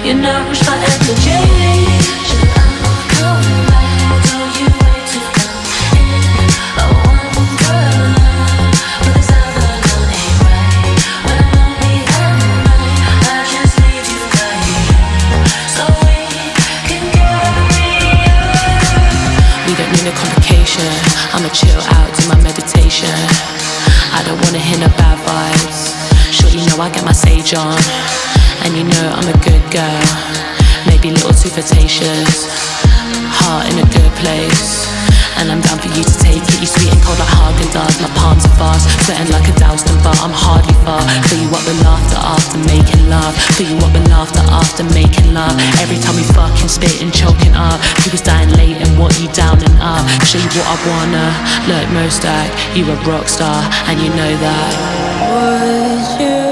You nourish my energy. I'm coming back. Tell you wait to come in. I wonderland, but this other love ain't right. When I'm lonely at night, I just leave you right here, so we can carry on. We don't need no complication. I'ma chill out, do my meditation. I don't wanna hear no bad vibes. Sure you know I get my sage on, and you know I'm a good girl. Maybe a little too flirtatious, heart in a good place, and I'm down for you to take it. You sweet and cold like Haagen-Dazs. My palms are fast, sweating like a Dalston bar. I'm hardly far. Fill you up with laughter after making love. Fill you up with laughter after making love. Every time we fucking spit and choking up. You was dying late and what you down and up. Show you what I wanna. Look, Mostak, you a rock star, and you know that. Would you